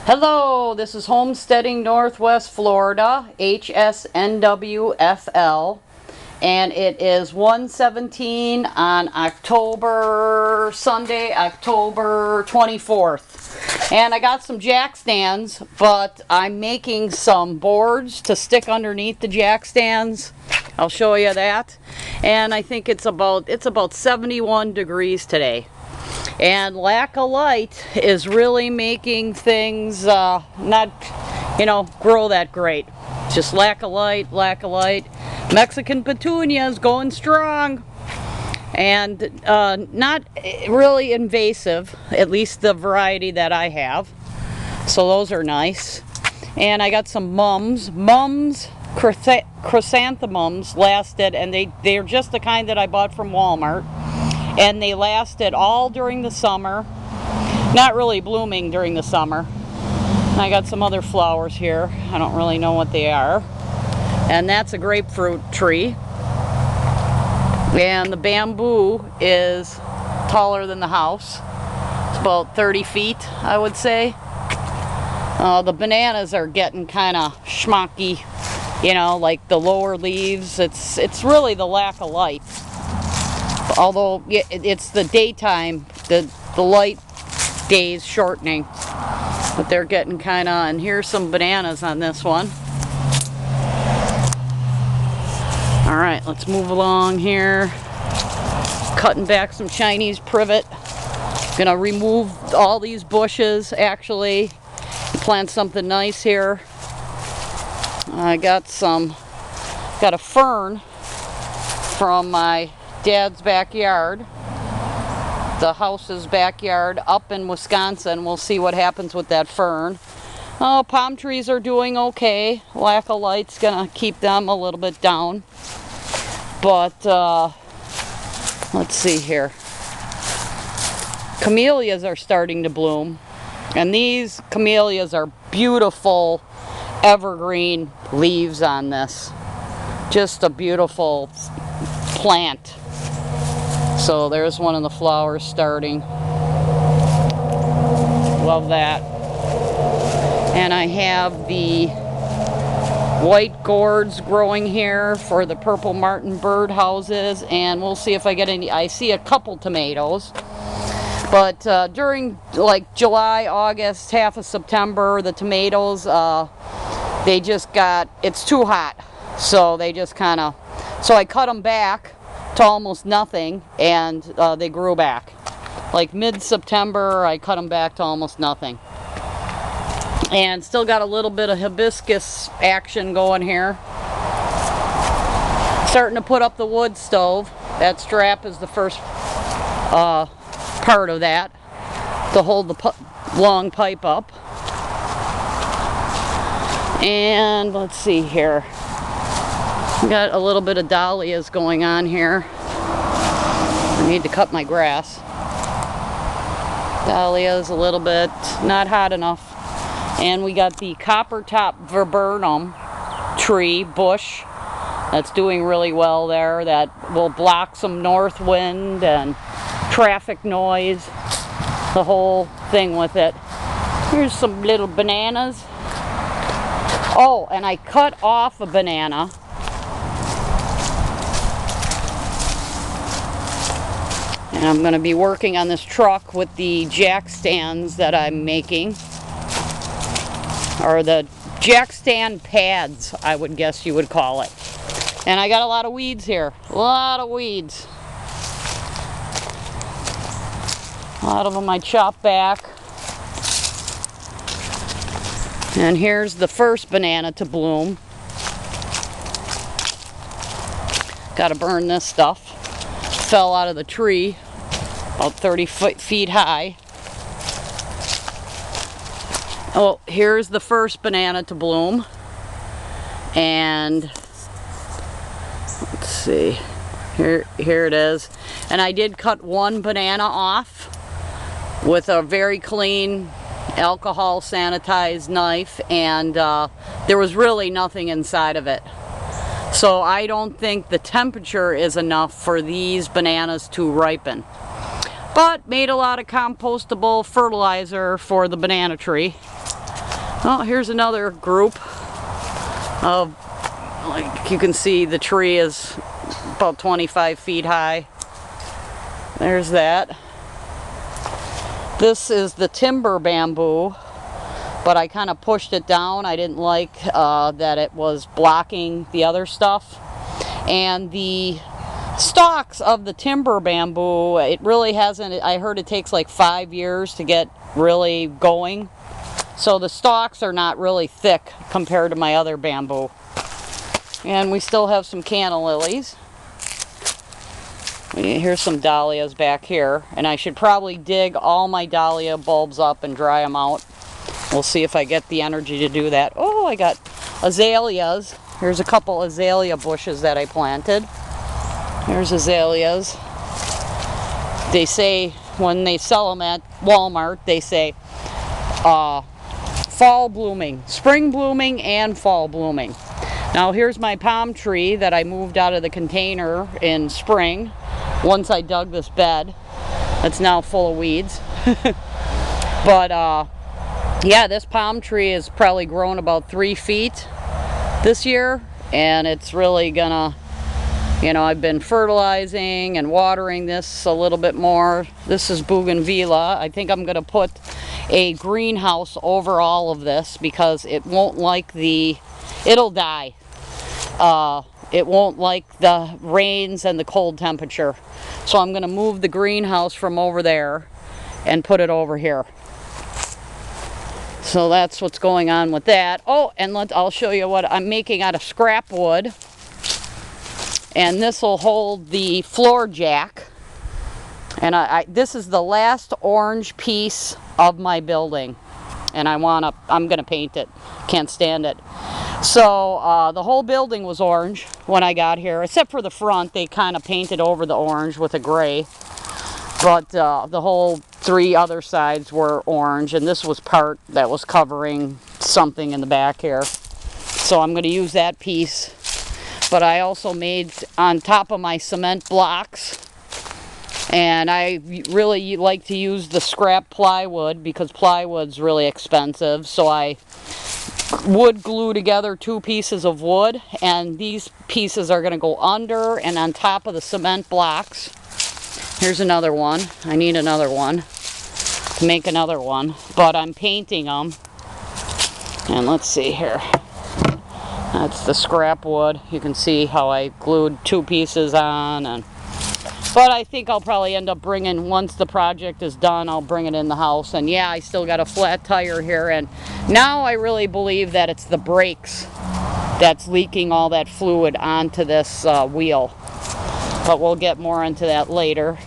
Hello, this is Homesteading Northwest Florida, HSNWFL, and it is 1:17 on Sunday, October 24th. And I got some jack stands, but I'm making some boards to stick underneath the jack stands. I'll show you that. And I think it's about 71 degrees today. And lack of light is really making things not, grow that great. Just lack of light. Mexican Petunia is going strong. And not really invasive, at least the variety that I have. So those are nice. And I got some mums. Chrysanthemums lasted, and they're just the kind that I bought from Walmart. And they lasted all during the summer. Not really blooming during the summer. I got some other flowers here. I don't really know what they are. And that's a grapefruit tree. And the bamboo is taller than the house. It's about 30 feet, I would say. The bananas are getting kind of schmucky, like the lower leaves. It's really the lack of light. Although it's the daytime, the light days shortening, but they're getting kind of, and here's some bananas on this one. All right, let's move along here. Cutting back some Chinese privet. Gonna remove all these bushes actually, plant something nice here. I got a fern from my Dad's backyard, the house's backyard up in Wisconsin. We'll see what happens with that fern. Oh, palm trees are doing okay. Lack of light's gonna keep them a little bit down. But let's see here. Camellias are starting to bloom, and these camellias are beautiful evergreen leaves on this. Just a beautiful plant. So there's one of the flowers starting. Love that. And I have the white gourds growing here for the purple martin bird houses, and we'll see if I get any. I see a couple tomatoes, but during like July, August, half of September, the tomatoes, they just it's too hot, so they just so I cut them back to almost nothing, and they grew back. Like mid-September, I cut them back to almost nothing. And still got a little bit of hibiscus action going here. Starting to put up the wood stove. That strap is the first part of that, to hold the long pipe up. And let's see here. Got a little bit of dahlias going on here. I need to cut my grass. Dahlias a little bit, not hot enough. And we got the copper top viburnum tree bush that's doing really well there. That will block some north wind and traffic noise, the whole thing with it. Here's some little bananas. Oh, and I cut off a banana. And I'm going to be working on this truck with the jack stands that I'm making. Or the jack stand pads, I would guess you would call it. And I got a lot of weeds here. A lot of weeds. A lot of them I chopped back. And here's the first banana to bloom. Got to burn this stuff. Fell out of the tree, about 30 feet high. Oh, here's the first banana to bloom. And let's see, here it is. And I did cut one banana off with a very clean alcohol sanitized knife, and there was really nothing inside of it. So I don't think the temperature is enough for these bananas to ripen. But made a lot of compostable fertilizer for the banana tree. Oh, here's another group of, like you can see the tree is about 25 feet high. There's that. This is the timber bamboo, but I kind of pushed it down. I didn't like that it was blocking the other stuff. And the stalks of the timber bamboo, it really hasn't, I heard it takes like 5 years to get really going. So the stalks are not really thick compared to my other bamboo. And we still have some canna lilies. Here's some dahlias back here, and I should probably dig all my dahlia bulbs up and dry them out. We'll see if I get the energy to do that. Oh, I got azaleas. Here's a couple azalea bushes that I planted. There's azaleas. They say, when they sell them at Walmart, they say fall blooming, spring blooming and fall blooming. Now here's my palm tree that I moved out of the container in spring. Once I dug this bed, it's now full of weeds. But yeah, this palm tree has probably grown about 3 feet this year, and it's really gonna, you know, I've been fertilizing and watering this a little bit more. This is bougainvillea. I think I'm gonna put a greenhouse over all of this because it won't like the, it'll die. It won't like the rains and the cold temperature. So I'm going to move the greenhouse from over there and put it over here. So that's what's going on with that. Oh, and I'll show you what I'm making out of scrap wood. And this will hold the floor jack. And this is the last orange piece of my building. And I'm going to paint it. Can't stand it. So the whole building was orange when I got here, except for the front. They kind of painted over the orange with a gray. But the whole 3 other sides were orange, and this was part that was covering something in the back here. So I'm going to use that piece. But I also made on top of my cement blocks, and I really like to use the scrap plywood because plywood's really expensive. So I wood glue together 2 pieces of wood, and these pieces are going to go under and on top of the cement blocks. Here's another one. I need another one to make another one, but I'm painting them. And let's see here. That's the scrap wood. You can see how I glued 2 pieces on. But I think I'll probably end up bringing, once the project is done, I'll bring it in the house. And yeah, I still got a flat tire here. And now I really believe that it's the brakes that's leaking all that fluid onto this wheel. But we'll get more into that later.